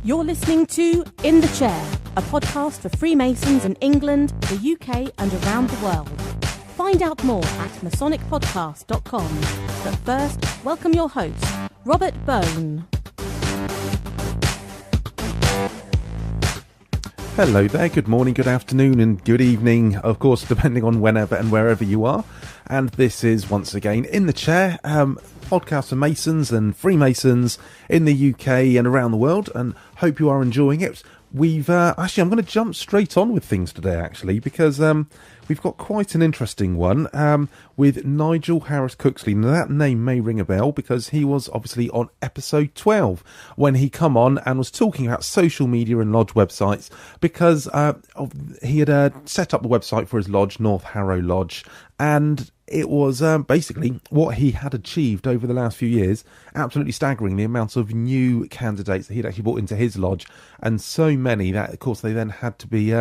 You're listening to In the Chair, a podcast for Freemasons in England, the UK and around the world. Find out more at masonicpodcast.com. But first, welcome your host, Robert Bone. Hello there, good morning, good afternoon and good evening, of course, depending on whenever and wherever you are. And this is, once again, In the Chair, podcast for Masons and Freemasons in the UK and around the world, and hope you are enjoying it. We've actually, I'm going to jump straight on with things today, actually, because we've got quite an interesting one with Nigel Harris-Cooksley. Now, that name may ring a bell because he was obviously on episode 12 when he come on and was talking about social media and lodge websites, because he had set up the website for his lodge, North Harrow Lodge, and it was basically what he had achieved over the last few years. Absolutely staggering, the amount of new candidates that he'd actually brought into his lodge, and so many that, of course, they then had to be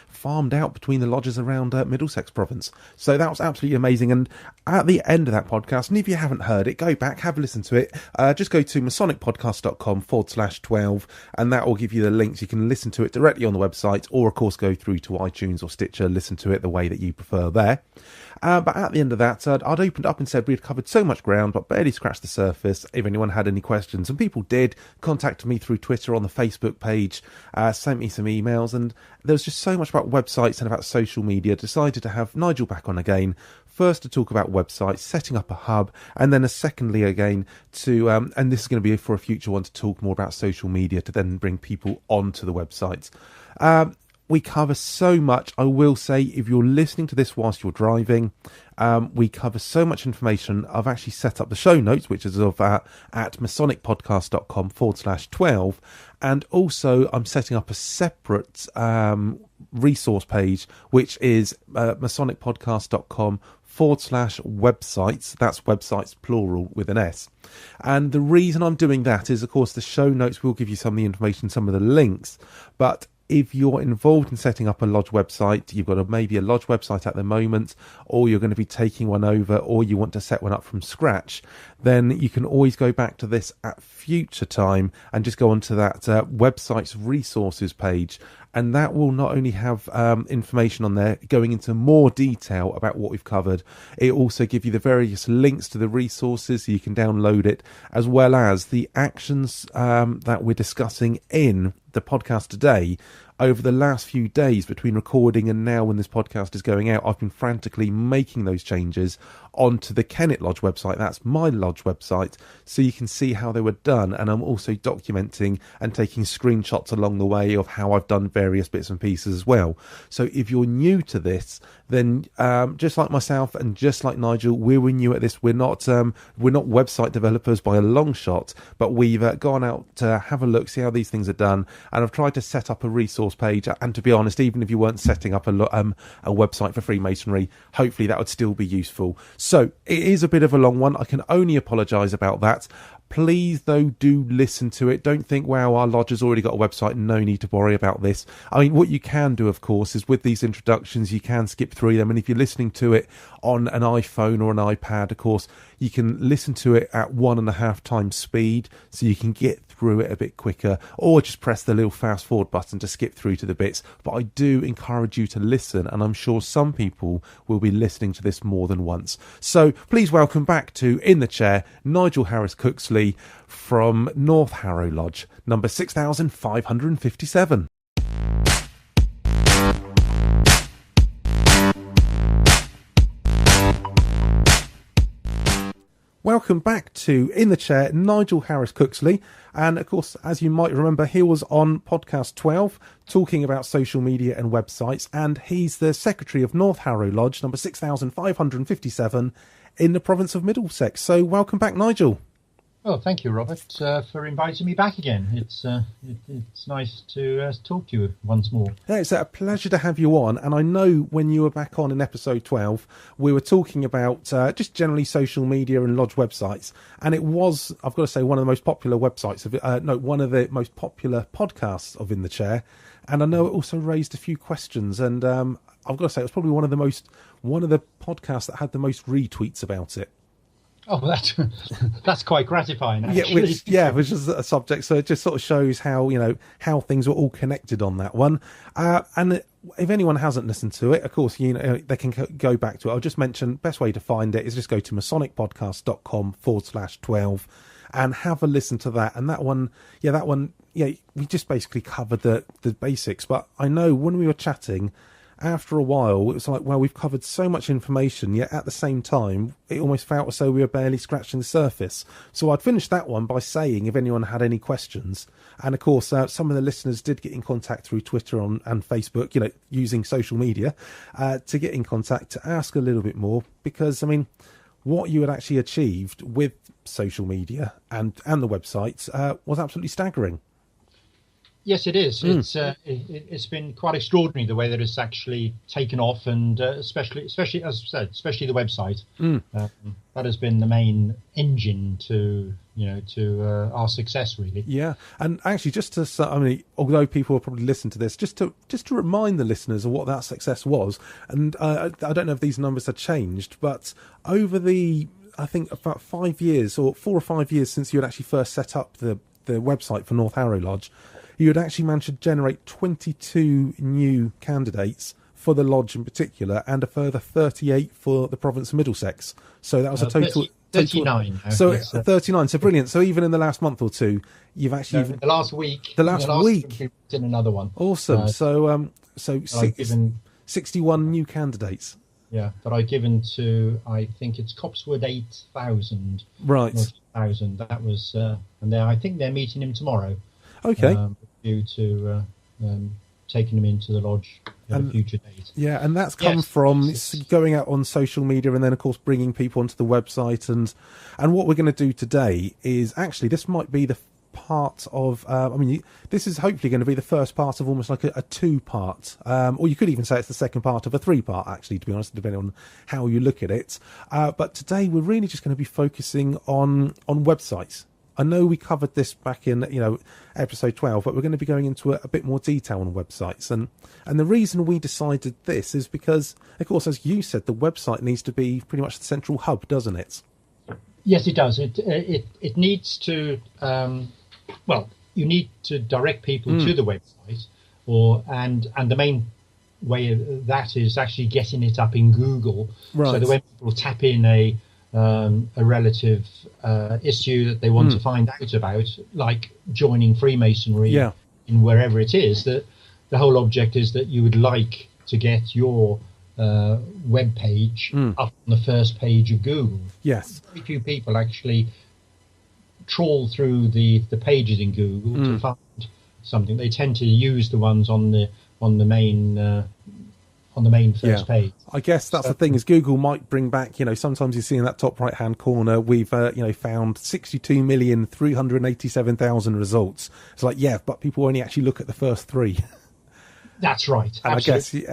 farmed out between the lodges around Middlesex province. So that was absolutely amazing. And at the end of that podcast, and if you haven't heard it, go back, have a listen to it. Just go to masonicpodcast.com/12, and that will give you the links. You can listen to it directly on the website, or of course go through to iTunes or Stitcher, listen to it the way that you prefer there. But at the end of that, I'd opened up and said we had covered so much ground, but barely scratched the surface. If anyone had any questions, and people did, contacted me through Twitter, on the Facebook page, sent me some emails, and there was just so much about websites and about social media. Decided to have Nigel back on again, first to talk about websites, setting up a hub, and then secondly again to, and this is going to be for a future one, to talk more about social media to then bring people onto the websites. We cover so much. I will say, if you're listening to this whilst you're driving, we cover so much information. I've actually set up the show notes, which is at masonicpodcast.com/12. And also, I'm setting up a separate resource page, which is masonicpodcast.com/websites. That's websites plural with an S. And the reason I'm doing that is, of course, the show notes will give you some of the information, some of the links, but if you're involved in setting up a lodge website, you've got maybe a lodge website at the moment, or you're going to be taking one over, or you want to set one up from scratch, then you can always go back to this at future time and just go onto that website's resources page. And that will not only have information on there going into more detail about what we've covered, it also give you the various links to the resources so you can download it, as well as the actions that we're discussing in the podcast today. Over the last few days between recording and now when this podcast is going out, I've been frantically making those changes onto the Kennet Lodge website. That's my lodge website, so you can see how they were done. And I'm also documenting and taking screenshots along the way of how I've done various bits and pieces as well. So if you're new to this, then just like myself and just like Nigel, we're new at this. We're not website developers by a long shot, but we've gone out to have a look, see how these things are done, and I've tried to set up a resource page. And to be honest, even if you weren't setting up a website for Freemasonry, hopefully that would still be useful. So it is a bit of a long one. I can only apologise about that. Please, though, do listen to it. Don't think, wow, our lodge has already got a website, no need to worry about this. I mean, what you can do, of course, is with these introductions, you can skip through them. And if you're listening to it on an iPhone or an iPad, of course, you can listen to it at 1.5 times speed, so you can get through it a bit quicker, or just press the little fast forward button to skip through to the bits. But I do encourage you to listen, and I'm sure some people will be listening to this more than once. So please welcome back to In the Chair, Nigel Harris-Cooksley from North Harrow Lodge, number 6557. Welcome back to In the Chair, Nigel Harris-Cooksley. And of course, as you might remember, he was on podcast 12 talking about social media and websites. And he's the secretary of North Harrow Lodge, number 6557 in the province of Middlesex. So welcome back, Nigel. Well, thank you, Robert, for inviting me back again. It's nice to talk to you once more. Yeah, it's a pleasure to have you on. And I know when you were back on in episode 12, we were talking about just generally social media and lodge websites. And it was, I've got to say, one of the most popular websites one of the most popular podcasts of In the Chair. And I know it also raised a few questions. And I've got to say, it was probably one of the podcasts that had the most retweets about it. Oh, that's quite gratifying, Yeah, actually. which is a subject. So it just sort of shows how how things were all connected on that one. And if anyone hasn't listened to it, of course, they can go back to it. I'll just mention best way to find it is just go to masonicpodcast.com/12 and have a listen to that. And that one, we just basically covered the basics. But I know when we were chatting, after a while, it was like, well, we've covered so much information, yet at the same time, it almost felt as though we were barely scratching the surface. So I'd finish that one by saying if anyone had any questions. And of course, some of the listeners did get in contact through Twitter and Facebook, using social media, to get in contact to ask a little bit more. Because, I mean, what you had actually achieved with social media and the websites was absolutely staggering. Yes, it is. It's been quite extraordinary the way that it's actually taken off, and especially as I said, especially the website. That has been the main engine to our success, really. Yeah, and actually, although people will probably listen to this, just to remind the listeners of what that success was, and I don't know if these numbers have changed, but over I think about 5 years or 4 or 5 years since you had actually first set up the website for North Harrow Lodge, you had actually managed to generate 22 new candidates for the lodge in particular, and a further 38 for the province of Middlesex. So that was a total 39. So it's 39. So brilliant. So even in the last month or two, you've actually the last week. The last week we did another one. Awesome. So 61 new candidates. Yeah, that I've given to, I think it's Copsewood 8,000. Right. 8,000. That was, and I think they're meeting him tomorrow. Okay. Due to taking them into the lodge at a future date. Yeah, and that's come from going out on social media and then, of course, bringing people onto the website. And what we're going to do today is actually, this might be the part of, this is hopefully going to be the first part of almost like a two-part, or you could even say it's the second part of a three-part, actually, to be honest, depending on how you look at it. But today we're really just going to be focusing on websites. I know we covered this back in, episode 12, but we're going to be going into a bit more detail on websites. And the reason we decided this is because, of course, as you said, the website needs to be pretty much the central hub, doesn't it? Yes, it does. It needs to, you need to direct people to the website, and the main way of that is actually getting it up in Google. Right. So that when people tap in a relative issue that they want to find out about, like joining Freemasonry in wherever it is, that the whole object is that you would like to get your web page up on the first page of Google. Yes. Very few people actually trawl through the pages in Google to find something. They tend to use the ones on the main first page. I guess that's the thing, is Google might bring back, sometimes you see in that top right hand corner, we've found 62,387,000 results. It's like, but people only actually look at the first 3. That's right. And absolutely.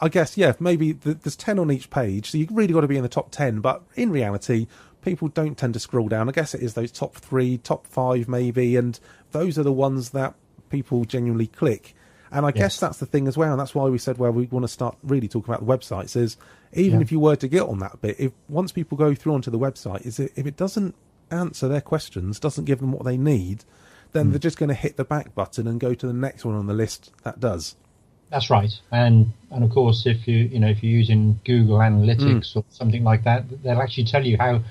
I guess maybe there's 10 on each page, so you've really got to be in the top 10, but in reality people don't tend to scroll down. I guess it is those top 3, top 5 maybe, and those are the ones that people genuinely click. And I guess that's the thing as well, and that's why we said, we want to start really talking about the websites, is even if you were to get on that bit, if once people go through onto the website, if it doesn't answer their questions, doesn't give them what they need, then they're just going to hit the back button and go to the next one on the list that does. That's right. And of course, if you're using Google Analytics or something like that, they'll actually tell you how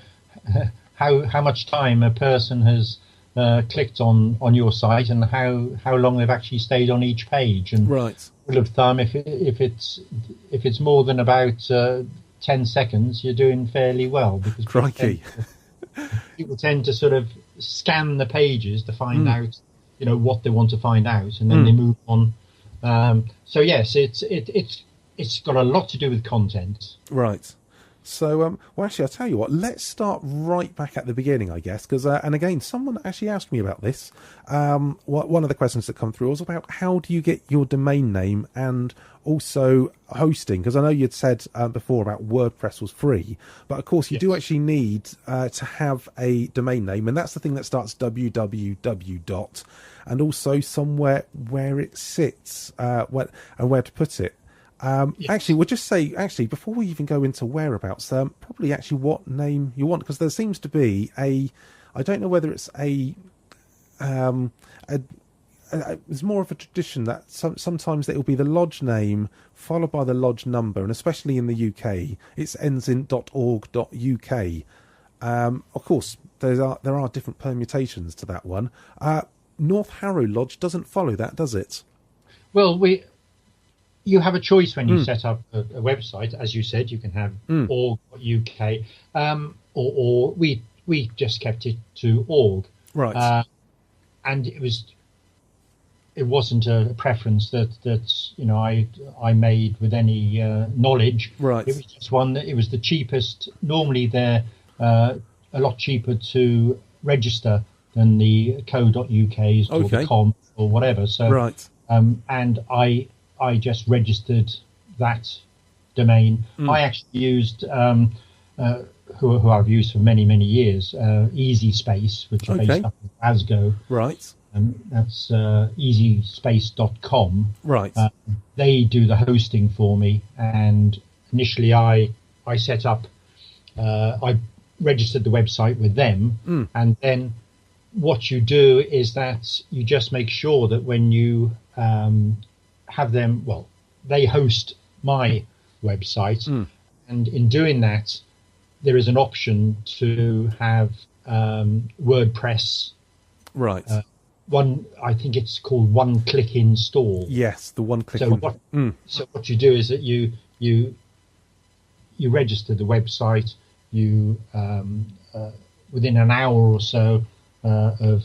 much time a person has clicked on your site and how long they've actually stayed on each page. And right. rule of thumb, if it's more than about 10 seconds, you're doing fairly well, because people tend to sort of scan the pages to find out what they want to find out, and then they move on. So yes, it's got a lot to do with content. Right. So, actually, I'll tell you what, let's start right back at the beginning, I guess, because, and again, someone actually asked me about this. One of the questions that come through was about how do you get your domain name and also hosting, because I know you'd said before about WordPress was free, but of course you do actually need to have a domain name, and that's the thing that starts www. And also somewhere where it sits, and where to put it. Actually, we'll just say, before we even go into whereabouts, probably actually what name you want, because there seems to be I don't know whether it's it's more of a tradition that sometimes it will be the lodge name followed by the lodge number, and especially in the UK, it ends in .org.uk. Of course, there are different permutations to that one. North Harrow Lodge doesn't follow that, does it? Well, you have a choice when you set up a website. As you said, you can have .org.uk, or we just kept it to .org. Right. And it wasn't a preference that I made with any knowledge. Right. It was just one that it was the cheapest. Normally they're a lot cheaper to register than the .co.uk's or the .com or whatever. So right. And I just registered that domain. I actually used who I've used for many years, Easy Space, which are based up in Glasgow. Right. That's easyspace.com. Right. They do the hosting for me, and initially I set up, I registered the website with them, and then what you do is that you just make sure that when you have them, well, they host my website, and in doing that, there is an option to have WordPress. Right. I think it's called one-click install. Yes, the one-click. So what you do is that you register the website. You within an hour or so of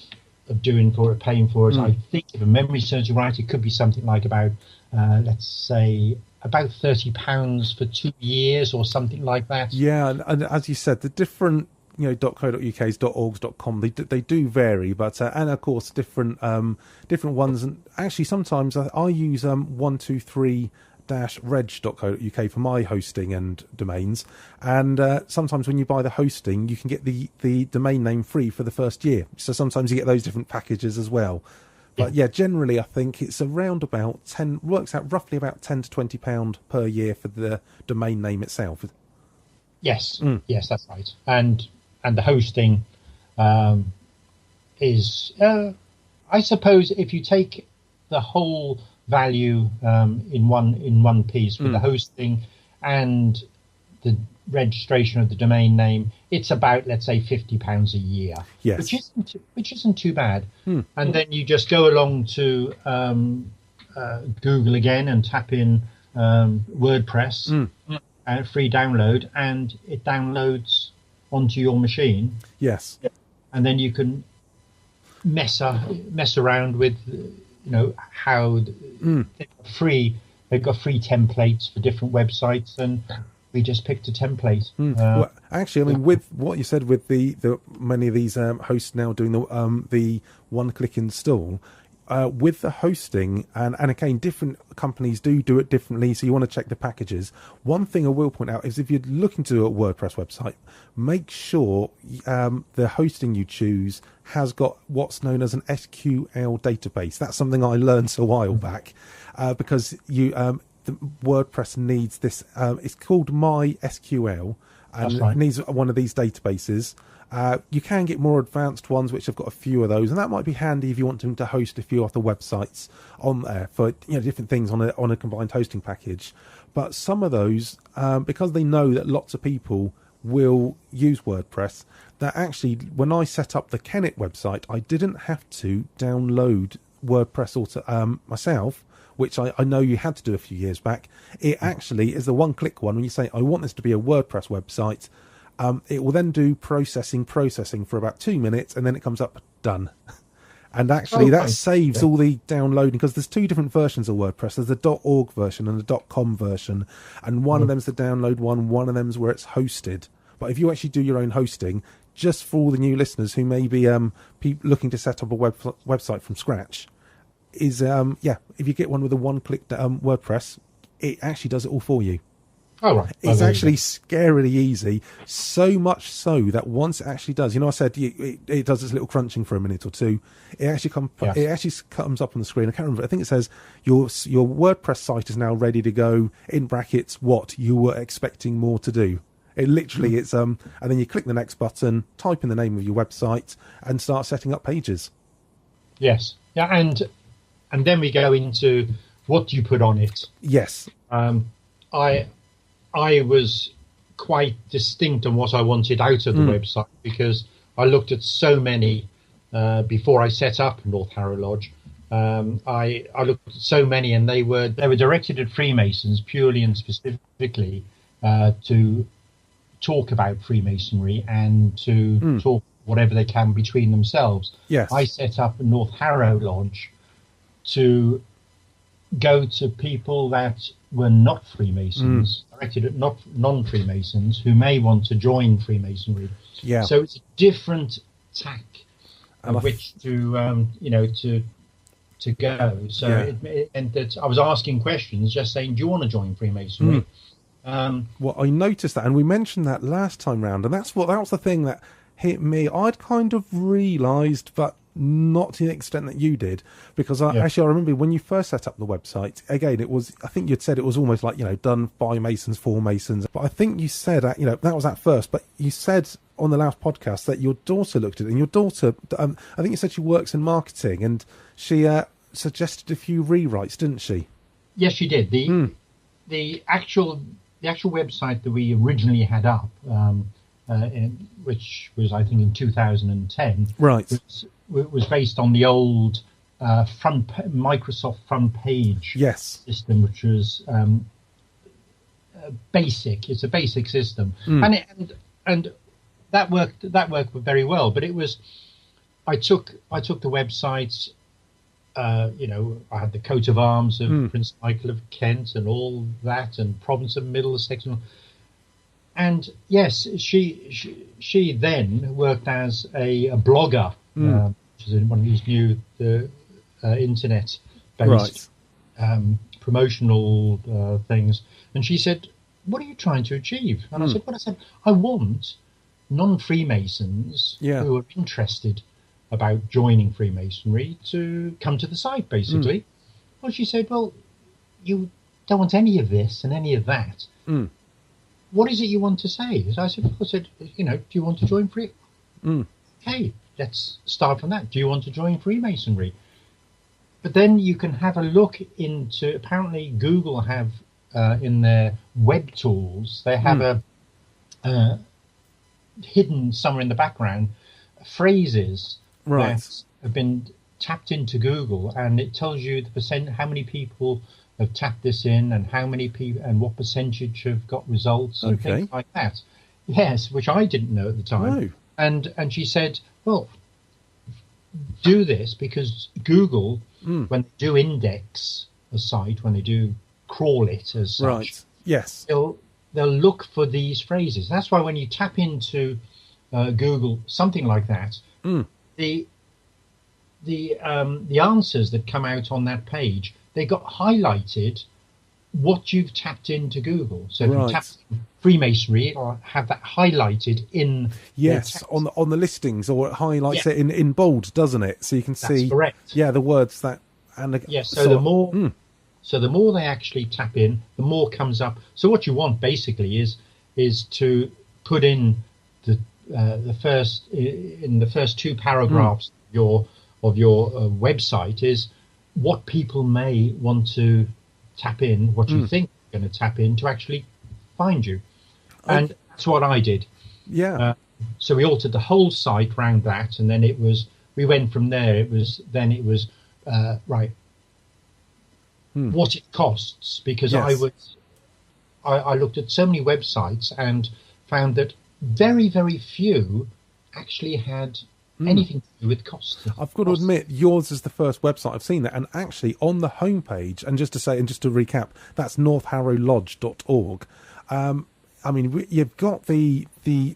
doing for it, paying for it. I think if a memory serves you right, it could be something like about let's say about £30 for 2 years or something like that. Yeah, and as you said, the different .co.uk's, .orgs, .com, they do vary, but and of course different ones. And actually, sometimes I use 123-reg.co.uk for my hosting and domains. And sometimes when you buy the hosting, you can get the domain name free for the first year. So sometimes you get those different packages as well. But yeah, generally I think it's around about works out roughly about £10 to £20 per year for the domain name itself. Yes, yes, that's right. And the hosting is, I suppose, if you take the whole value in one piece with the hosting and the registration of the domain name, it's about, let's say, £50 a year. Yes, which isn't too bad. And then you just go along to Google again and tap in WordPress. Free download, and it downloads onto your machine. Yes, and then you can mess around with, how they've got free templates for different websites, and we just picked a template. Well, actually, I mean, with what you said, with the many of these hosts now doing the one-click install. With the hosting, and again, different companies do it differently, so you want to check the packages. One thing I will point out is if you're looking to do a WordPress website, make sure the hosting you choose has got what's known as an SQL database. That's something I learned a while back, because the WordPress needs this. It's called MySQL, and it needs one of these databases. You can get more advanced ones which have got a few of those, and that might be handy if you want to host a few other websites on there for different things on a combined hosting package. But some of those, because they know that lots of people will use WordPress, that actually when I set up the Kennet website, I didn't have to download WordPress myself, which I know you had to do a few years back. It actually is the one-click one. When you say, I want this to be a WordPress website, it will then do processing for about 2 minutes, and then it comes up done. And actually that saves all the downloading, because there's two different versions of WordPress. There's the .org version and the .com version, and one of them's the download one of them's where it's hosted. But if you actually do your own hosting, just for all the new listeners who may be looking to set up a website from scratch, is if you get one with a one-click WordPress, it actually does it all for you. Oh, right. It's actually scarily easy, so much so that once it actually does, I said it does this little crunching for a minute or two. It actually comes up on the screen. I can't remember. I think it says your WordPress site is now ready to go. In brackets, what you were expecting more to do. It literally it's and then you click the next button, type in the name of your website, and start setting up pages. Yes, yeah, and then we go into what you put on it. Yes, I was quite distinct on what I wanted out of the website, because I looked at so many before I set up North Harrow Lodge. I looked at so many, and they were directed at Freemasons purely and specifically to talk about Freemasonry and to talk whatever they can between themselves. Yes. I set up North Harrow Lodge to go to people that were not Freemasons, directed at non-Freemasons who may want to join Freemasonry. Yeah. So it's a different tack on which to go. So I was asking questions, just saying, do you want to join Freemasonry? Well, I noticed that, and we mentioned that last time round, and that was the thing that hit me. I'd kind of realised, but not to the extent that you did, because I remember when you first set up the website, again, I think you'd said it was almost like, done by Masons for Masons, but I think you said, that was at first, but you said on the last podcast that your daughter looked at it, and your daughter, I think you said she works in marketing, and she suggested a few rewrites, didn't she? Yes, she did. The actual website that we originally had up, which was, I think, in 2010, right, was based on the old Microsoft front page system, which was basic. It's a basic system, and that worked very well. But it was, I took the websites. I had the coat of arms of Prince Michael of Kent and all that, and Province of Middlesex, and yes, she then worked as a blogger, which is one of these new internet-based promotional things. And she said, "What are you trying to achieve?" And I said, "Well, I want non-Freemasons who are interested about joining Freemasonry to come to the site, basically." Well, she said, "Well, you don't want any of this and any of that. What is it you want to say?" So I said, do you want to join Free? Okay, let's start from that. Do you want to join Freemasonry? But then you can have a look into, apparently Google have in their web tools, they have a hidden somewhere in the background phrases that have been tapped into Google, and it tells you the how many people have tapped this in, and how many people and what percentage have got results and things like that. Yes, which I didn't know at the time. No. And she said, well, do this because Google, when they do index a site, when they do crawl it as such, they'll look for these phrases. That's why when you tap into Google, something like that, the answers that come out on that page, they got highlighted what you've tapped into Google. So if you tap Freemasonry, or have that highlighted in on the listings, or it highlights it in bold, doesn't it? So you can see the words that the more they actually tap in, the more comes up. So what you want basically is to put in the first two paragraphs of your website is what people may want to tap in, what you think they're going to tap in to actually find you. And that's what I did. So we altered the whole site around that, and then we went from there. It was what it costs, because I looked at so many websites and found that very, very few actually had anything to do with costs. I've got to admit, yours is the first website I've seen that, and actually on the homepage, and just to recap, that's northharrowlodge.org. I mean, you've got the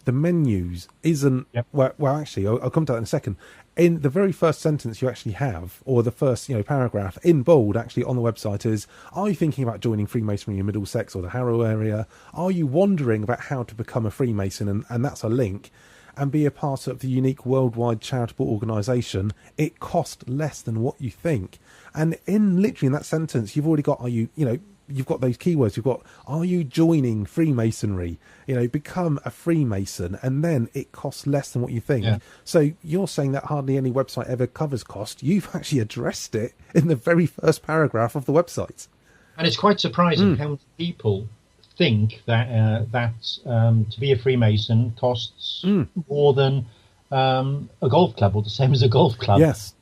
menus isn't well. Actually, I'll come to that in a second. in the very first sentence you actually have, or the first paragraph in bold actually on the website is, are you thinking about joining Freemasonry in Middlesex or the Harrow area? Are you wondering about how to become a Freemason? And that's a link. And be a part of the unique worldwide charitable organisation. It costs less than what you think. And literally in that sentence, you've already got, you've got those keywords. You've got, are you joining Freemasonry? Become a Freemason, and then it costs less than what you think. Yeah. So you're saying that hardly any website ever covers cost. You've actually addressed it in the very first paragraph of the website. And it's quite surprising how many people think that to be a Freemason costs more than a golf club, or the same as a golf club. Yes.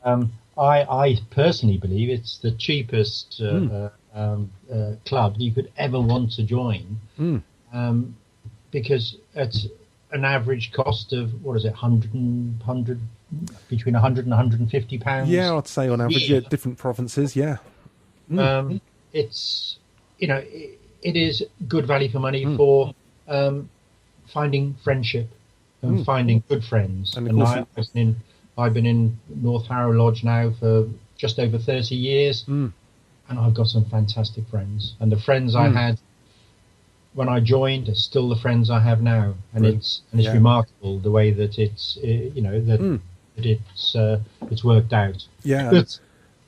I personally believe it's the cheapest club you could ever want to join, because it's an average cost of, between 100 and 150 pounds. Yeah, I'd say on average, different provinces. Yeah. It's it is good value for money for finding friendship and finding good friends. And I've been in North Harrow Lodge now for just over 30 years, and I've got some fantastic friends. And the friends I had when I joined are still the friends I have now. And it's remarkable the way that it's it's worked out. Yeah. But,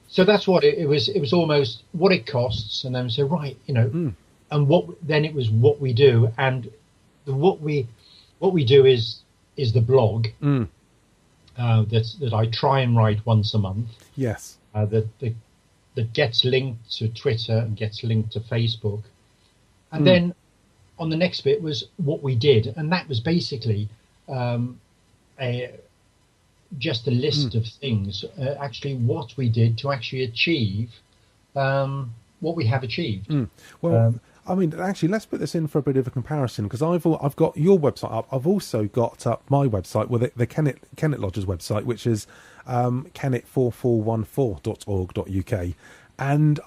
so that's what it was. It was almost what it costs, and then say, right, and it was what we do, and what we do is the blog that I try and write once a month. Yes. That gets linked to Twitter and gets linked to Facebook, and then on the next bit was what we did, and that was basically just a list of things, actually what we did to actually achieve what we have achieved. Well, I mean, actually, let's put this in for a bit of a comparison, because I've got your website up. I've also got up my website, with the Kennet Lodge's website, which is kennet4414.org.uk. And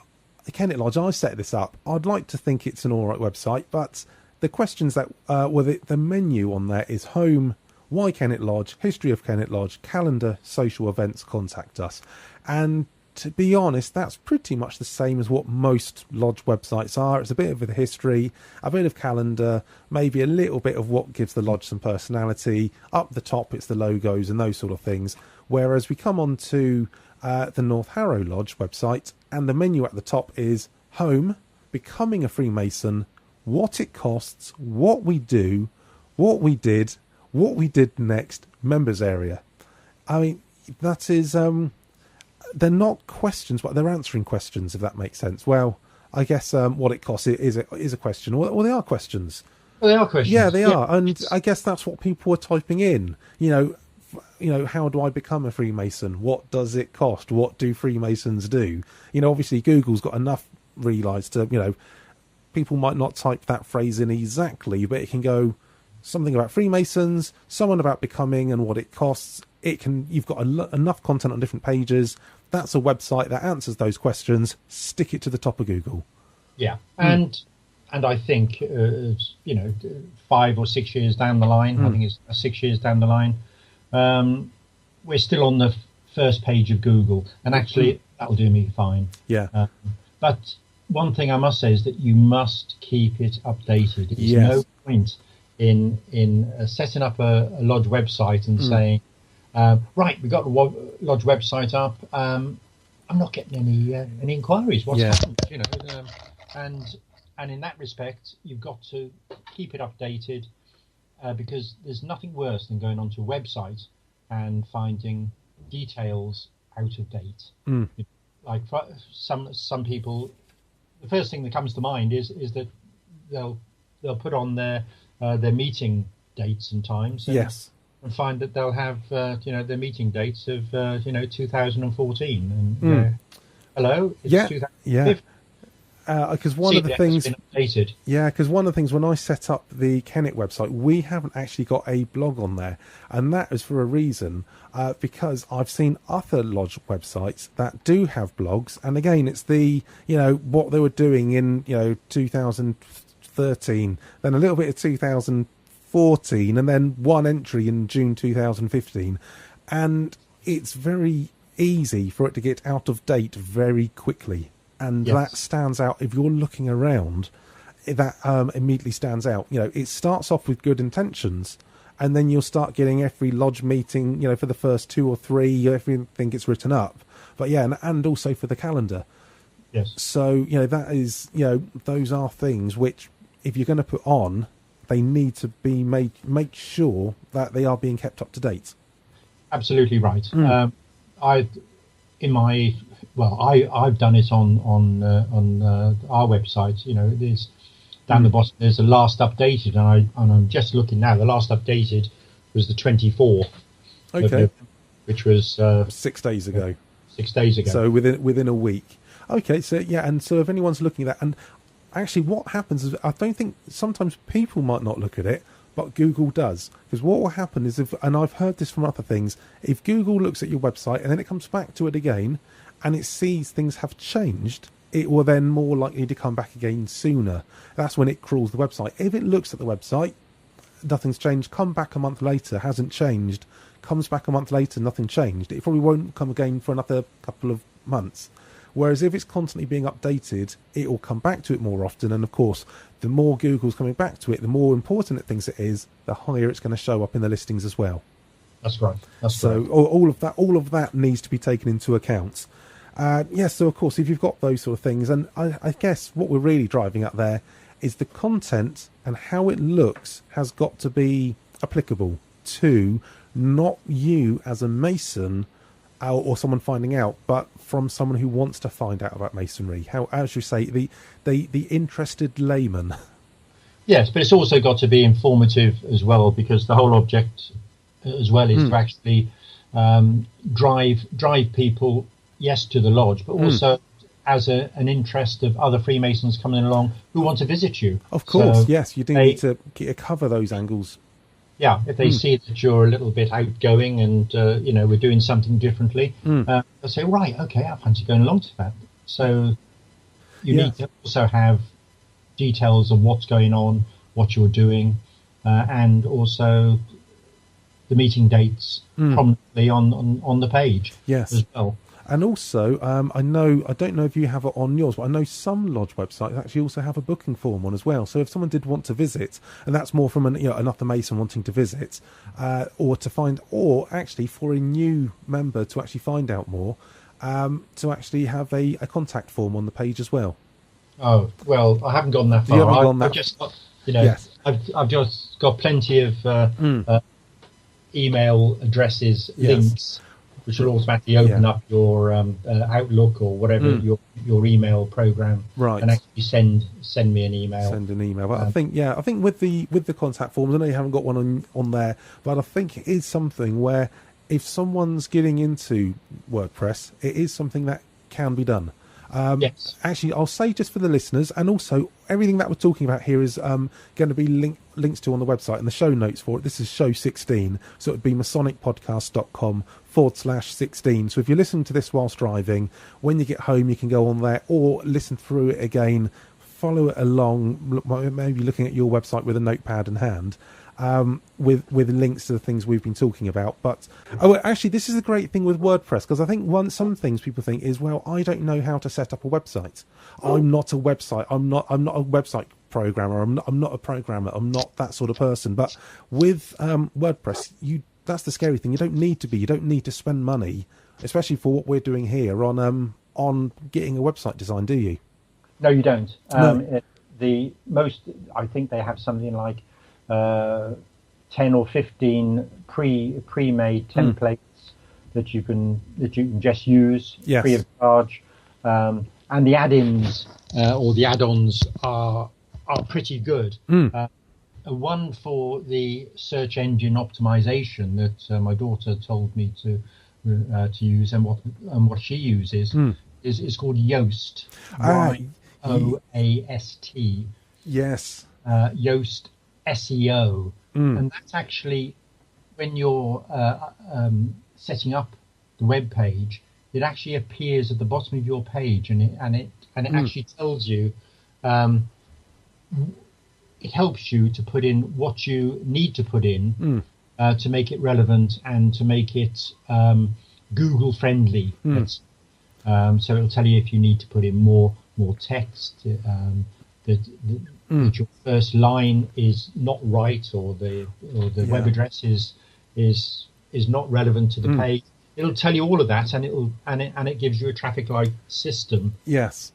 the Kennet Lodge, I set this up. I'd like to think it's an all right website, but the questions that the menu on there is home, why Kennet Lodge, history of Kennet Lodge, calendar, social events, contact us. And to be honest, that's pretty much the same as what most lodge websites are. It's a bit of the history, a bit of calendar, maybe a little bit of what gives the lodge some personality. Up the top, it's the logos and those sort of things. Whereas we come on to the North Harrow Lodge website, and the menu at the top is home, becoming a Freemason, what it costs, what we do, what we did next, members area. I mean, that is... they're not questions, but they're answering questions, if that makes sense. Well, I guess what it costs is a question, or they are questions. Well, they are questions. Yeah, they are, and I guess that's what people are typing in. How do I become a Freemason? What does it cost? What do Freemasons do? Obviously Google's got enough relays to, people might not type that phrase in exactly, but it can go something about Freemasons, someone about becoming and what it costs. You've got enough content on different pages. That's a website that answers those questions. Stick it to the top of Google. Yeah, and I think 5 or 6 years down the line, I think it's 6 years down the line, we're still on the first page of Google, and actually that'll do me fine. Yeah. But one thing I must say is that you must keep it updated. There's no point in setting up a lodge website and saying, right, we got the lodge website up. I'm not getting any inquiries. What's happened? And in that respect, you've got to keep it updated, because there's nothing worse than going onto a website and finding details out of date. Like for some people, the first thing that comes to mind is that they'll put on their meeting dates and times. And find that they'll have their meeting dates of 2014 and hello, it's 2015. Because one of the things when I set up the Kennet website, we haven't actually got a blog on there, and that is for a reason, because I've seen other lodge websites that do have blogs, and again, it's the what they were doing in 2013, then a little bit of 2014, and then one entry in June 2015, and it's very easy for it to get out of date very quickly. And Yes. that stands out. If you're looking around, that immediately stands out. It starts off with good intentions, and then you'll start getting every lodge meeting, for the first 2 or 3, everything gets written up. But yeah, and also for the calendar. Yes. So, that is, those are things which, if you're going to put on, they need to be make sure that they are being kept up to date. Absolutely right. I've done it on our website. It is down the bottom. There's the last updated, and I'm just looking now. The last updated was the 24th. Okay. Which was 6 days ago. 6 days ago. So within a week. Okay. So yeah, and so if anyone's looking at that, and actually, what happens is, I don't think sometimes people might not look at it, but Google does. Because what will happen is, and I've heard this from other things, if Google looks at your website and then it comes back to it again, and it sees things have changed, it will then more likely to come back again sooner. That's when it crawls the website. If it looks at the website, nothing's changed, come back a month later, hasn't changed, comes back a month later, nothing changed, it probably won't come again for another couple of months. Whereas if it's constantly being updated, it will come back to it more often. And of course, the more Google's coming back to it, the more important it thinks it is, the higher it's going to show up in the listings as well. That's right. So all of that needs to be taken into account. So of course, if you've got those sort of things, and I guess what we're really driving at there is the content and how it looks has got to be applicable to not you as a Mason or someone finding out, but from someone who wants to find out about Masonry. How, as you say, the interested layman. Yes, but it's also got to be informative as well, because the whole object as well is to actually drive people, yes, to the lodge, but also as an interest of other Freemasons coming along who want to visit you. Of course, yes, you do need to cover those angles. Yeah, if they see that you're a little bit outgoing and, we're doing something differently, they'll say, right, okay, I fancy going along to that. So you need to also have details of what's going on, what you're doing, and also the meeting dates prominently on the page as well. And also, I don't know if you have it on yours, but I know some lodge websites actually also have a booking form on as well. So if someone did want to visit, and that's more from another Mason wanting to visit, or actually for a new member to actually find out more, to actually have a contact form on the page as well. Oh, well, I haven't gone that far. I've just got, I've just got plenty of email addresses, links, which will automatically open up your Outlook or whatever your email program, and actually send me an email. Send an email. But I think with the contact forms, I know you haven't got one on there, but I think it is something where if someone's getting into WordPress, it is something that can be done. Actually, I'll say just for the listeners, and also everything that we're talking about here is going to be links to on the website and the show notes for it. This is show 16, so it would be masonicpodcast.com/16. So if you're listening to this whilst driving, when you get home, you can go on there or listen through it again, follow it along, maybe looking at your website with a notepad in hand. With links to the things we've been talking about. But actually, this is the great thing with WordPress, because I think some things people think is, well, I don't know how to set up a website. I'm not a website programmer. I'm not a programmer. I'm not that sort of person. But with WordPress, that's the scary thing. You don't need to be. You don't need to spend money, especially for what we're doing here on getting a website designed, do you? No, you don't. No. I think they have something like 10 or 15 pre-made templates that you can just use free of charge, and the add-ins or the add-ons are pretty good. One for the search engine optimization that my daughter told me to use, and what she uses is called Yoast. Yoast. Yes. Yoast SEO, and that's actually when you're setting up the web page, it actually appears at the bottom of your page, and it actually tells you, it helps you to put in what you need to put in to make it relevant and to make it Google friendly. So it'll tell you if you need to put in more text, that your first line is not right, or the web address is not relevant to the page. It'll tell you all of that, and it gives you a traffic light system. Yes.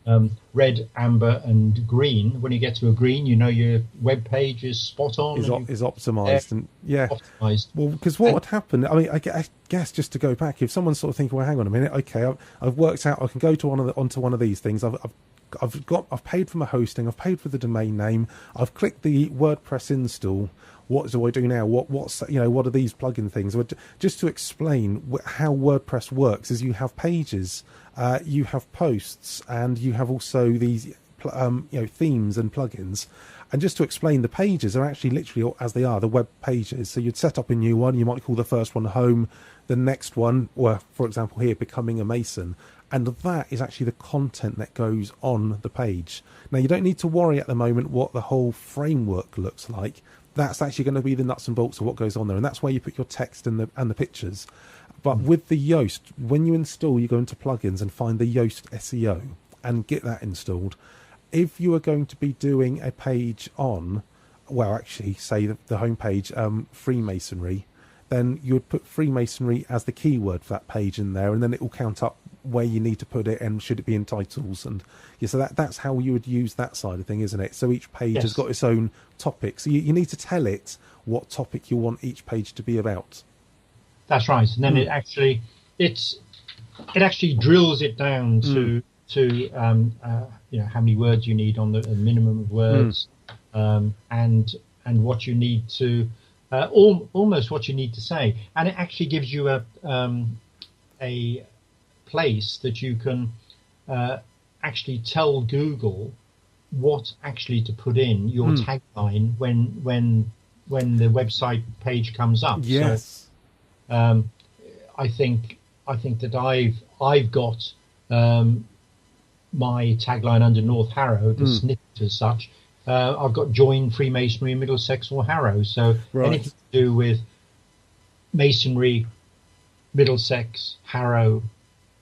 Red, amber, and green. When you get to a green, you know your web page is spot on. Is optimized, and optimized. Well, because what would happen? I mean, I guess just to go back, if someone's sort of thinking, well, hang on a minute, okay, I've worked out I can go to onto one of these things. I've paid for my hosting. I've paid for the domain name. I've clicked the WordPress install. What do I do now? What are these plugin things? Just to explain how WordPress works, is you have pages, you have posts, and you have also these themes and plugins. And just to explain, the pages are actually literally as they are, the web pages. So you'd set up a new one. You might call the first one home, the next one, or for example here, becoming a Mason. And that is actually the content that goes on the page. Now, you don't need to worry at the moment what the whole framework looks like. That's actually going to be the nuts and bolts of what goes on there. And that's where you put your text and the pictures. But with the Yoast, when you install, you go into plugins and find the Yoast SEO and get that installed. If you are going to be doing a page on, well, actually, say the homepage, Freemasonry, then you would put Freemasonry as the keyword for that page in there, and then it will count up where you need to put it and should it be in titles. And so that's how you would use that side of thing, isn't it? So each page has got its own topic. So you need to tell it what topic you want each page to be about. That's right. And then it actually drills it down to how many words you need on the minimum of words, and what you need to almost what you need to say, and it actually gives you a place that you can actually tell Google what actually to put in your tagline when the website page comes up. Yes. So, I think that I've got my tagline under North Harrow, the snippet as such. I've got join Freemasonry, Middlesex or Harrow. So anything to do with Masonry, Middlesex, Harrow,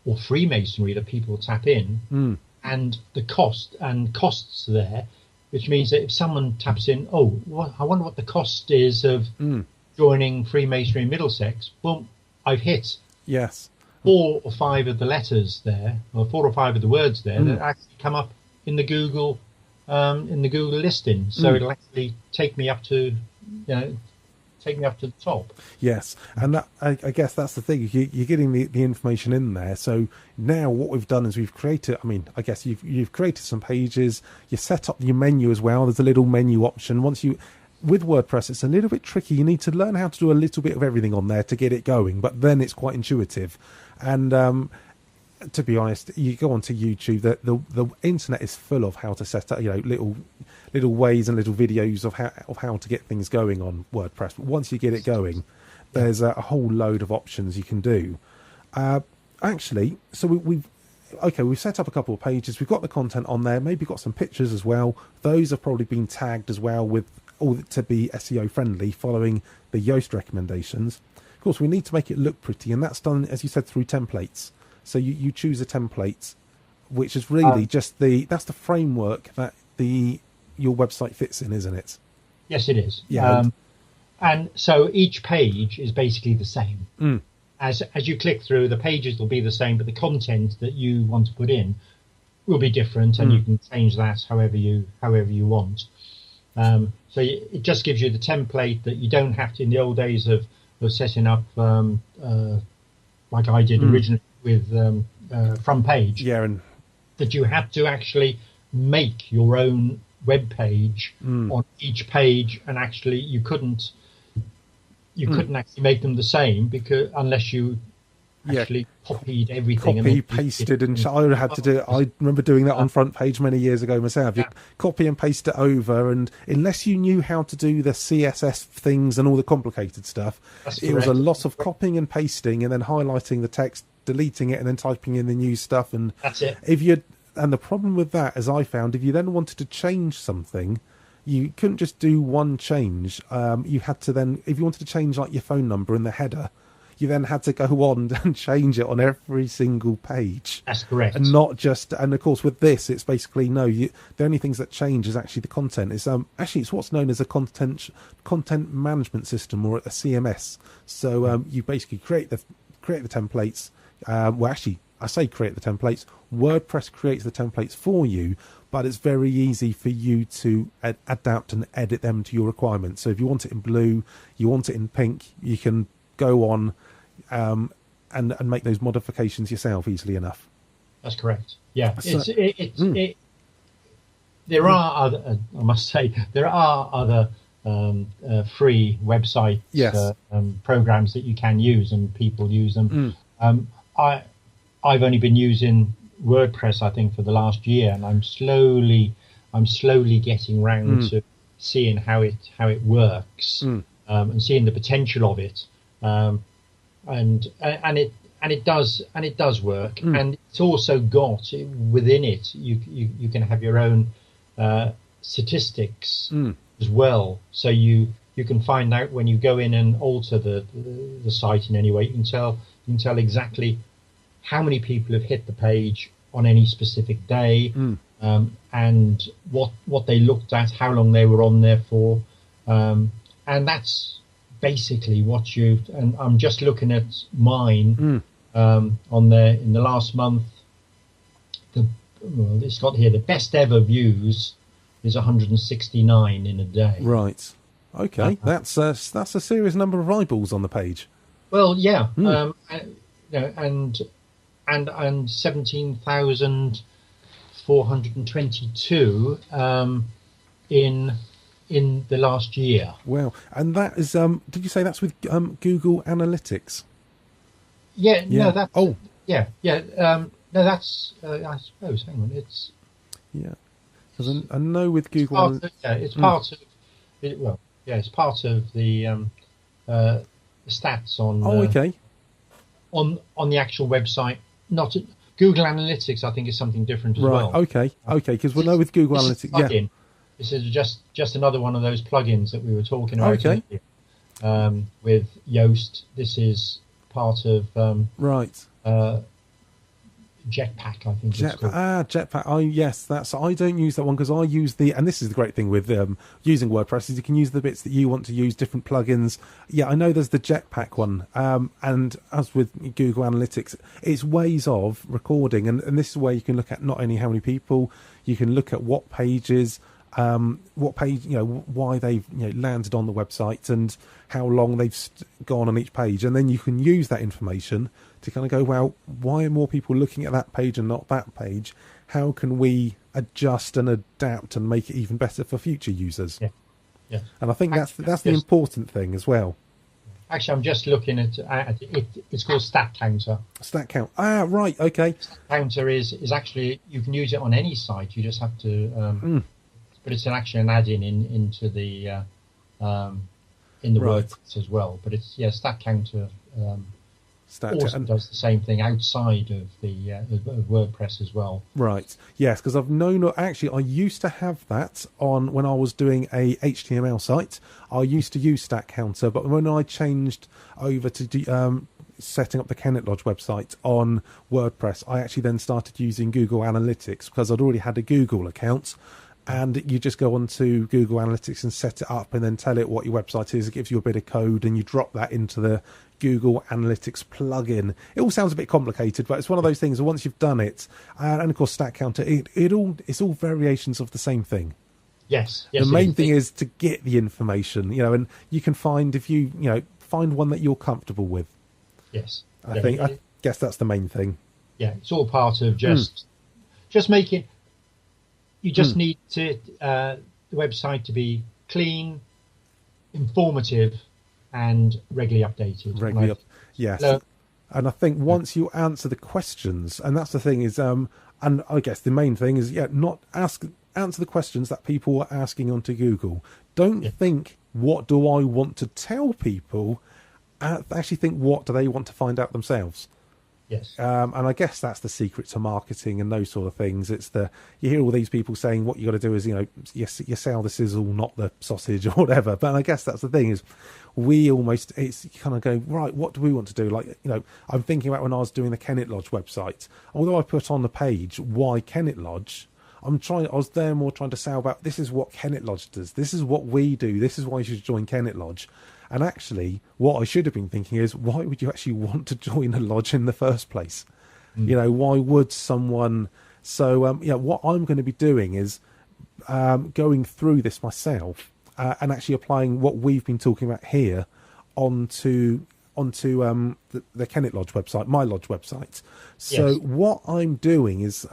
or Freemasonry that people tap in, and the costs there, which means that if someone taps in, I wonder what the cost is of joining Freemasonry, Middlesex. Well, I've hit 4 or 5 of the letters there, or 4 or 5 of the words there that actually come up in the Google listing. So it'll actually take me up to the top. Yes, and that, I guess that's the thing. You're getting the information in there. So now what we've done is we've created. I mean, I guess you've created some pages. You set up your menu as well. There's a little menu option. With WordPress, it's a little bit tricky. You need to learn how to do a little bit of everything on there to get it going. But then it's quite intuitive. And to be honest, you go onto YouTube. The internet is full of how to set up, little ways and little videos of how to get things going on WordPress. But once you get it going, there's a whole load of options you can do. Actually, so we've set up a couple of pages. We've got the content on there. Maybe got some pictures as well. Those have probably been tagged as well with all to be SEO friendly, following the Yoast recommendations. Of course, we need to make it look pretty, and that's done, as you said, through templates. So you choose a template, which is really just that's the framework that your website fits in, isn't it? Yes, it is. Yeah. And so each page is basically the same. As you click through, the pages will be the same, but the content that you want to put in will be different, and you can change that however you want. So it just gives you the template that you don't have to, in the old days of setting up, like I did originally with front page. Yeah, and that you had to actually make your own web page on each page, and actually you couldn't actually make them the same unless you actually copied everything. Pasted, and I had to do it. I remember doing that on front page many years ago myself. You copy and paste it over, and unless you knew how to do the CSS things and all the complicated stuff, it was a lot of copying and pasting, and then highlighting the text, deleting it, and then typing in the new stuff. And that's it. And the problem with that, as I found, if you then wanted to change something, you couldn't just do one change. You had to then, if you wanted to change like your phone number in the header, you then had to go on and change it on every single page. That's correct. And not just, and of course with this, it's basically the only things that change is actually the content. It's actually it's what's known as a content management system, or a CMS. So you basically create the templates. Well, actually, I say create the templates. WordPress creates the templates for you, but it's very easy for you to adapt and edit them to your requirements. So if you want it in blue, you want it in pink, you can go on and make those modifications yourself easily enough. That's correct. Yeah, So, there are other. I must say there are other free website programs that you can use, and people use them. I've only been using WordPress, I think, for the last year, and I'm slowly getting round to seeing how it works, and seeing the potential of it, and it does work, and it's also got within it you can have your own statistics as well, so you can find out when you go in and alter the site in any way. You can tell exactly how many people have hit the page on any specific day, and what they looked at, how long they were on there for, and that's basically what you. And I'm just looking at mine on there in the last month. It's got here the best ever views is 169 in a day. Right. Okay, that's a serious number of eyeballs on the page. Well, yeah, and 17,422 in the last year. Wow. And that is did you say that's with Google Analytics? Yeah. No, that's no, that's I suppose. Hang on, it's because I know with Google, it's part of it. Well, yeah, it's part of the stats on. Okay. On the actual website. Not Google Analytics, I think, is something different as well. Okay, because we know with Google Analytics, this is just another one of those plugins that we were talking about earlier, with Yoast. This is part of Jetpack, I think it's called. Jetpack. I don't use that one because I use and this is the great thing with using WordPress is you can use the bits that you want to use, different plugins. Yeah, I know there's the Jetpack one, and as with Google Analytics, it's ways of recording, and this is where you can look at not only how many people, you can look at what pages, why they've landed on the website and how long they've gone on each page, and then you can use that information to kind of go, well, why are more people looking at that page and not that page? How can we adjust and adapt and make it even better for future users? Yeah. And I think that's the important thing as well. Actually, I'm just looking at it. It's called Stat Counter. Stat Count. Right. Okay. Stat Counter is actually, you can use it on any site. You just have to, but it's actually an add-in into the in the WordPress as well. But it's Stat Counter. Also does the same thing outside of the of WordPress as well. Right. Yes, because I've known. Actually, I used to have that on when I was doing a HTML site. I used to use Stat Counter, but when I changed over to setting up the Kennett Lodge website on WordPress, I actually then started using Google Analytics because I'd already had a Google account. And you just go onto Google Analytics and set it up and then tell it what your website is. It gives you a bit of code and you drop that into the Google Analytics plugin. It all sounds a bit complicated, but it's one of those things that once you've done it, and of course Stat Counter, it's all variations of the same thing. Yes. The main thing is to get the information, and you can find if you find one that you're comfortable with. Yes. I guess that's the main thing. Yeah, it's all part of just making. You just need the website to be clean, informative, and regularly updated. Yes. And I think once you answer the questions, and that's the thing is, and I guess the main thing is, not answer the questions that people are asking onto Google. Don't think, what do I want to tell people? Actually think, what do they want to find out themselves? Yes. And I guess that's the secret to marketing and those sort of things. It's you hear all these people saying what you got to do is, you sell the sizzle, not the sausage or whatever. But I guess that's the thing is it's kind of going, right, what do we want to do? Like, I'm thinking about when I was doing the Kennet Lodge website, although I put on the page, why Kennet Lodge? I was there more trying to say about this is what Kennet Lodge does. This is what we do. This is why you should join Kennet Lodge. And actually, what I should have been thinking is, why would you actually want to join a lodge in the first place? Why would someone... So, what I'm going to be doing is going through this myself and actually applying what we've been talking about here onto the Kennet Lodge website, my lodge website. So Yes. what I'm doing is...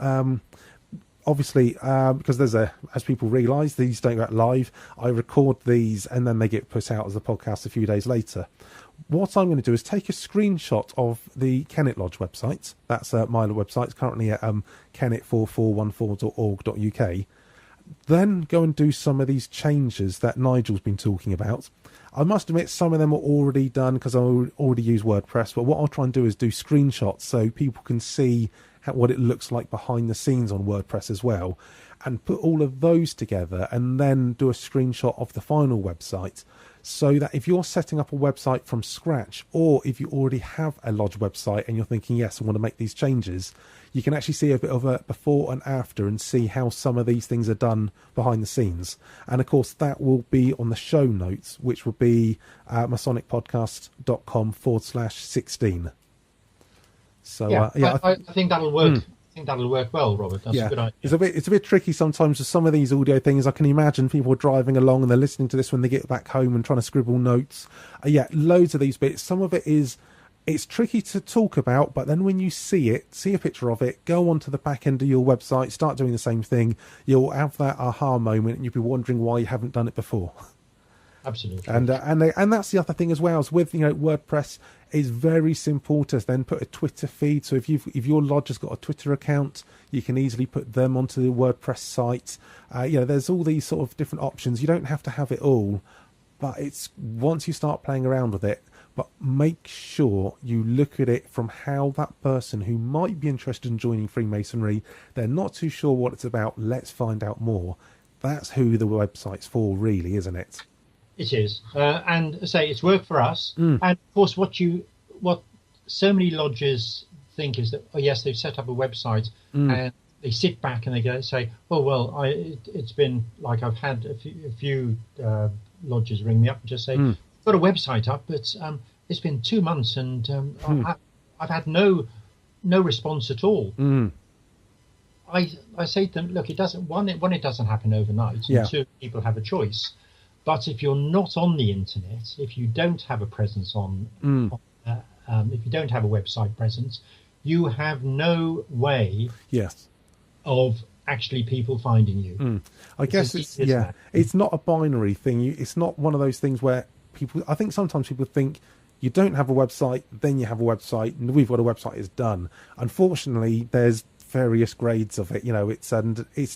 obviously, because as people realise, these don't go out live, I record these and then they get put out as a podcast a few days later. What I'm going to do is take a screenshot of the Kennet Lodge website. That's my website. It's currently at kennet4414.org.uk. Then go and do some of these changes that Nigel's been talking about. I must admit, some of them are already done because I already use WordPress, but what I'll try and do is do screenshots so people can see what it looks like behind the scenes on WordPress as well, and put all of those together and then do a screenshot of the final website, so that if you're setting up a website from scratch, or if you already have a lodge website and you're thinking, yes, I want to make these changes, you can actually see a bit of a before and after and see how some of these things are done behind the scenes. And of course, that will be on the show notes, which will be masonicpodcast.com/16. So I think that'll work. I think that'll work well, Robert. That's a good idea. It's a bit tricky sometimes with some of these audio things. I can imagine people driving along and they're listening to this when they get back home and trying to scribble notes. Loads of these bits. Some of it it's tricky to talk about, but then when you see a picture of it, go onto the back end of your website, start doing the same thing, you'll have that aha moment and you'll be wondering why you haven't done it before. Absolutely. And that's the other thing as well, as with WordPress, is very simple to then put a Twitter feed. So if your lodge has got a Twitter account, you can easily put them onto the WordPress site. There's all these sort of different options. You don't have to have it all, but it's once you start playing around with it. But make sure you look at it from how that person who might be interested in joining Freemasonry, they're not too sure what it's about. Let's find out more. That's who the website's for, really, isn't it? It is, and say it's worked for us. And of course, what so many lodges think is that, oh yes, they've set up a website and they sit back and they say, oh well, it's been like I've had a few lodges ring me up and just say, got a website up, but it's been 2 months and I've had no response at all. I say to them, look, it doesn't happen overnight, and two, people have a choice. But if you're not on the internet, if you don't have a presence if you don't have a website presence, you have no way of actually people finding you. I guess it's not a binary thing. It's not one of those things where I think sometimes people think you don't have a website, then you have a website, and we've got a website, it's done. Unfortunately, there's various grades of it. It's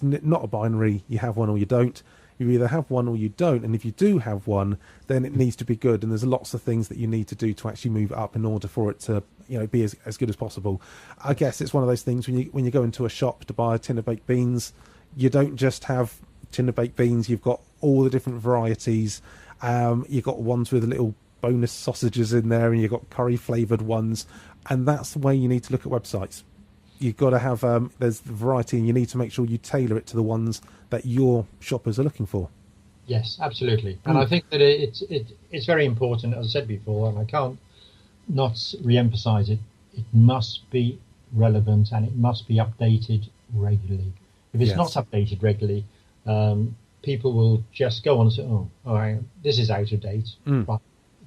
not a binary. You have one or you don't. You either have one or you don't, and if you do have one, then it needs to be good. And there's lots of things that you need to do to actually move it up in order for it to, be as good as possible. I guess it's one of those things when you go into a shop to buy a tin of baked beans, you don't just have tin of baked beans. You've got all the different varieties. You've got ones with little bonus sausages in there, and you've got curry flavoured ones, and that's the way you need to look at websites. You've got to have there's variety, and you need to make sure you tailor it to the ones that your shoppers are looking for. Yes, absolutely. And I think that it's very important, as I said before, and I can't not re-emphasize it. It must be relevant and it must be updated regularly. If it's not updated regularly, people will just go on and say, "Oh, all right, this is out of date. But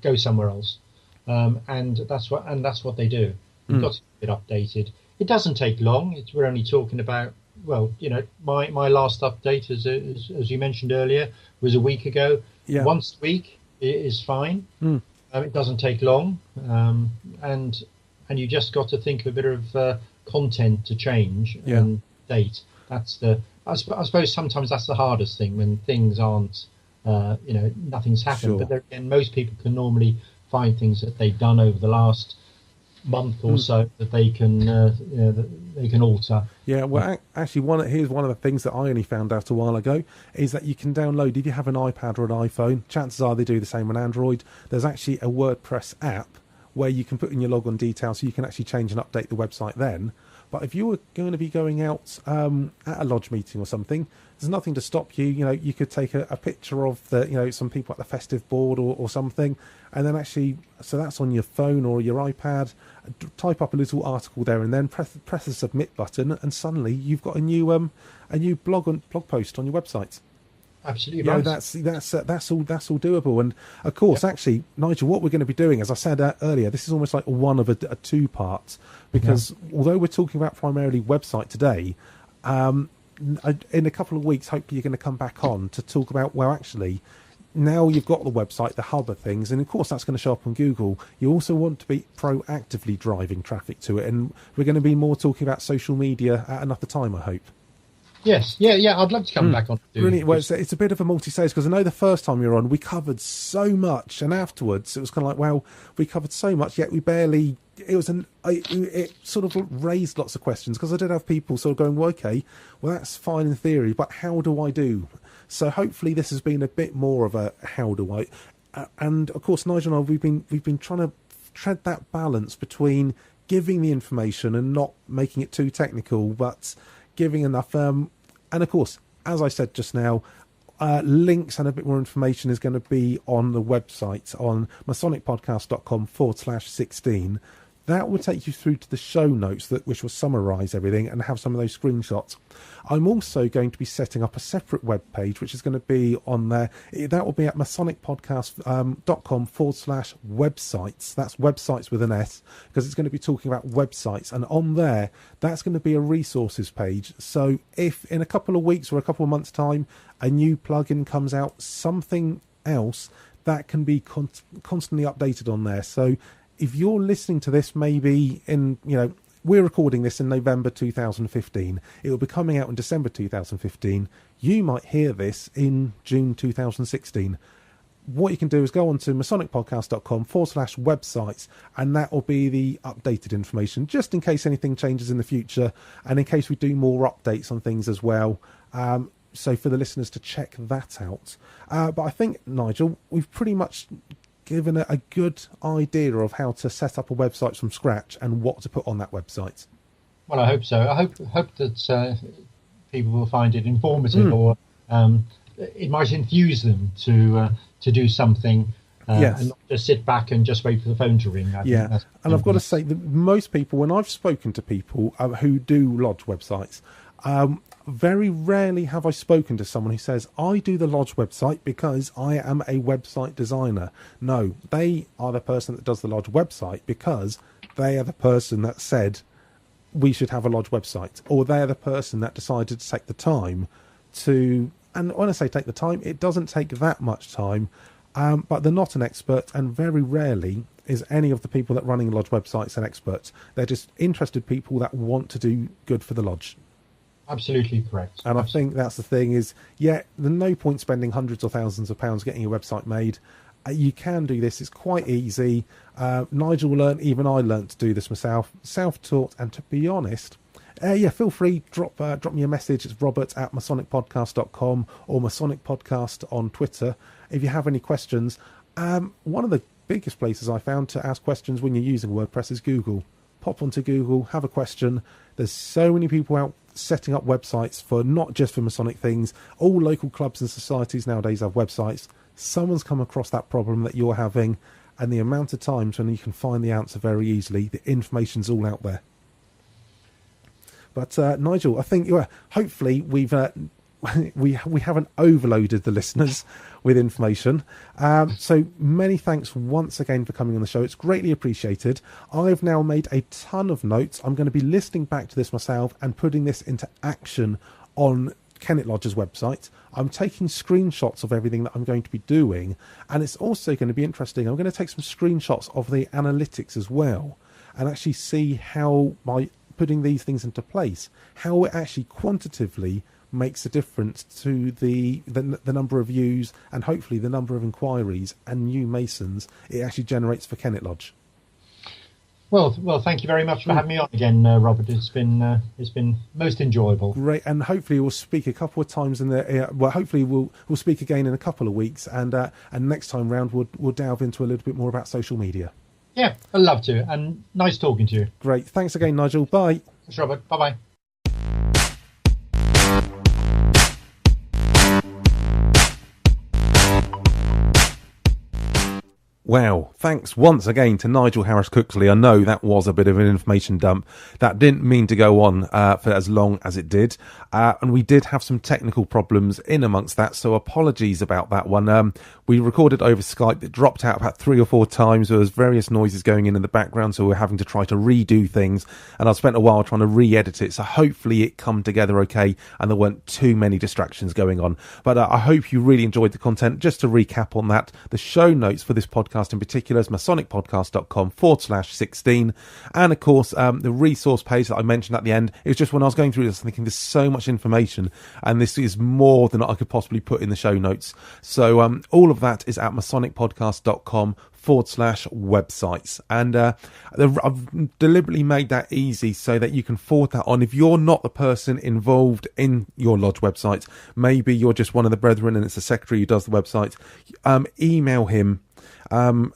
go somewhere else." And that's what they do. You've got to keep it updated. It doesn't take long. We're only talking about, my last update, as you mentioned earlier, was a week ago. Yeah. Once a week is fine. It doesn't take long, and you just got to think of a bit of content to change and date. That's I suppose sometimes that's the hardest thing when things aren't, nothing's happened. Sure. But there again, most people can normally find things that they've done over the last month or so that they can alter. Yeah, well, actually, here's one of the things that I only found out a while ago is that you can download, if you have an iPad or an iPhone, chances are they do the same on Android. There's actually a WordPress app where you can put in your logon details, so you can actually change and update the website then. But if you were going to be going out at a lodge meeting or something, there's nothing to stop you. You know, you could take a picture of some people at the festive board or something, and then actually, so that's on your phone or your iPad, type up a little article there, and then press the submit button, and suddenly you've got a new blog post on your website. Absolutely, Yeah, right. that's all doable. And of course, actually, Nigel, what we're going to be doing, as I said earlier, this is almost like one of a two parts, because although we're talking about primarily website today, in a couple of weeks, hopefully you're going to come back on to talk about, well, actually, now you've got the website, the hub of things, and of course that's going to show up on Google. You also want to be proactively driving traffic to it, and we're going to be more talking about social media at another time, I hope. Yes, yeah. I'd love to come back on. Brilliant. Well, it's a bit of a multi-stage, because I know the first time you were on, we covered so much, and afterwards it was kind of like, well, we covered so much, yet we barely. It sort of raised lots of questions, because I did have people sort of going, well, okay, well that's fine in theory, but how do I do? So hopefully this has been a bit more of a how do I, and of course Nigel and I we've been trying to tread that balance between giving the information and not making it too technical, but giving enough. And of course, as I said just now, links and a bit more information is going to be on the website on masonicpodcast.com/16. That will take you through to the show notes which will summarise everything and have some of those screenshots. I'm also going to be setting up a separate web page, which is going to be on there. That will be at masonicpodcast.com/websites. That's websites with an S, because it's going to be talking about websites. And on there, that's going to be a resources page. So if in a couple of weeks or a couple of months' time, a new plugin comes out, something else, that can be constantly updated on there. So if you're listening to this, maybe we're recording this in November 2015. It will be coming out in December 2015. You might hear this in June 2016. What you can do is go on to masonicpodcast.com/websites, and that will be the updated information, just in case anything changes in the future, and in case we do more updates on things as well. So for the listeners to check that out. But I think, Nigel, we've pretty much given a good idea of how to set up a website from scratch and what to put on that website. Well, I hope so. I hope that people will find it informative, or it might enthuse them to do something, and not just sit back and just wait for the phone to ring. I think that's I've got to say that most people, when I've spoken to people who do lodge websites, very rarely have I spoken to someone who says, I do the lodge website because I am a website designer. No, they are the person that does the lodge website because they are the person that said we should have a lodge website, or they are the person that decided to take the time to, and when I say take the time, it doesn't take that much time, but they're not an expert, and very rarely is any of the people that running lodge websites an expert. They're just interested people that want to do good for the lodge. Absolutely correct. And I think that's the thing is, there's no point spending hundreds or thousands of pounds getting your website made. You can do this. It's quite easy. Nigel learned, even I learned to do this myself, self-taught. And to be honest, feel free, drop me a message. It's robert@masonicpodcast.com or Masonic Podcast on Twitter. If you have any questions, one of the biggest places I found to ask questions when you're using WordPress is Google. Pop onto Google, have a question. There's so many people out setting up websites for not just for Masonic things. All local clubs and societies nowadays have websites. Someone's come across that problem that you're having, and the amount of times when you can find the answer very easily, the information's all out there. But Nigel, I think hopefully we haven't overloaded the listeners with information. So many thanks once again for coming on the show. It's greatly appreciated. I've now made a ton of notes. I'm going to be listening back to this myself and putting this into action on Kennet Lodge's website. I'm taking screenshots of everything that I'm going to be doing, and it's also going to be interesting. I'm going to take some screenshots of the analytics as well, and actually see how, by putting these things into place, how it actually quantitatively makes a difference to the number of views and hopefully the number of inquiries and new Masons it actually generates for Kennet Lodge. Well, thank you very much for having me on again, Robert. It's been most enjoyable. Great, and hopefully we'll speak a couple of times in the. Hopefully we'll speak again in a couple of weeks, and next time round we'll delve into a little bit more about social media. Yeah, I'd love to, and nice talking to you. Great, thanks again, Nigel. Bye. Thanks, Robert. Bye-bye. Wow, thanks once again to Nigel Harris-Cooksley. I know that was a bit of an information dump. That didn't mean to go on for as long as it did. And we did have some technical problems in amongst that, so apologies about that one. We recorded over Skype. It dropped out about 3 or 4 times. There was various noises going in the background, so we're having to try to redo things. And I spent a while trying to re-edit it, so hopefully it come together okay and there weren't too many distractions going on. But I hope you really enjoyed the content. Just to recap on that, the show notes for this podcast in particular is masonicpodcast.com/16, and of course the resource page that I mentioned at the end is just when I was going through this thinking there's so much information and this is more than I could possibly put in the show notes, so all of that is at masonicpodcast.com/websites, and I've deliberately made that easy so that you can forward that on if you're not the person involved in your lodge website. Maybe you're just one of the brethren and it's the secretary who does the website. Email him. And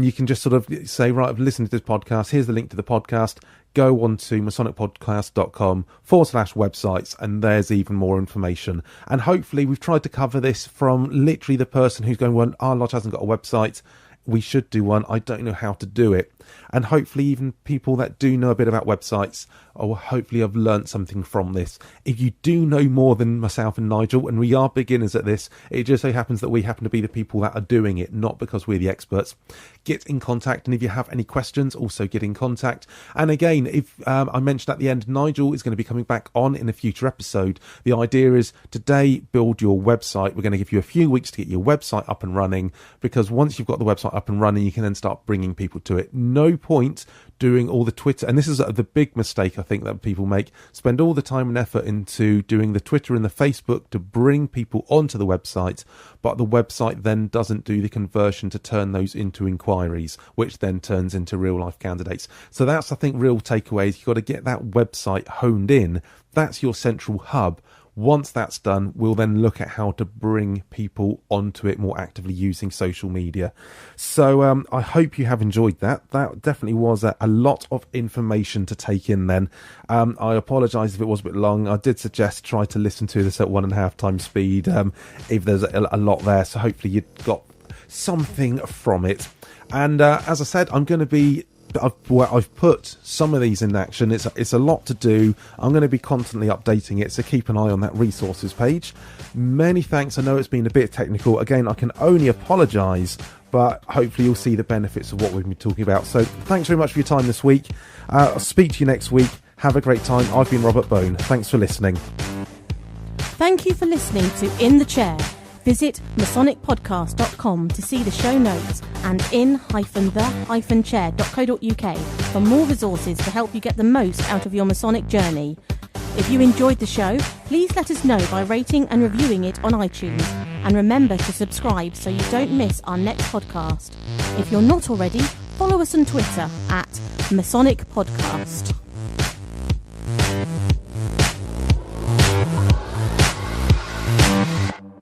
you can just sort of say, right, I've listened to this podcast. Here's the link to the podcast. Go on to masonicpodcast.com/websites, and there's even more information. And hopefully we've tried to cover this from literally the person who's going, well, our lodge hasn't got a website. We should do one. I don't know how to do it. And hopefully even people that do know a bit about websites or hopefully have learnt something from this. If you do know more than myself and Nigel, and we are beginners at this, it just so happens that we happen to be the people that are doing it, not because we're the experts. Get in contact, and if you have any questions, also get in contact. And again, if I mentioned at the end, Nigel is going to be coming back on in a future episode. The idea is today, build your website. We're going to give you a few weeks to get your website up and running, because once you've got the website up and running, you can then start bringing people to it. No point doing all the Twitter, and this is the big mistake I think that people make, spend all the time and effort into doing the Twitter and the Facebook to bring people onto the website, but the website then doesn't do the conversion to turn those into inquiries, which then turns into real life candidates. So that's, I think, real takeaways. You've got to get that website honed in. That's your central hub. Once that's done, we'll then look at how to bring people onto it more actively using social media. So I hope you have enjoyed that. That definitely was a lot of information to take in then. I apologise if it was a bit long. I did suggest try to listen to this at 1.5 times speed if there's a lot there. So hopefully you got something from it. And as I said, I'm going to be... I've put some of these in action. It's a lot to do. I'm going to be constantly updating it, so keep an eye on that resources page. Many thanks. I know it's been a bit technical. Again, I can only apologise, but hopefully you'll see the benefits of what we've been talking about. So thanks very much for your time this week. I'll speak to you next week. Have a great time. I've been Robert Bone. Thanks for listening. Thank you for listening to In the Chair. Visit masonicpodcast.com to see the show notes and in-the-chair.co.uk for more resources to help you get the most out of your Masonic journey. If you enjoyed the show, please let us know by rating and reviewing it on iTunes. And remember to subscribe so you don't miss our next podcast. If you're not already, follow us on Twitter at Masonic Podcast.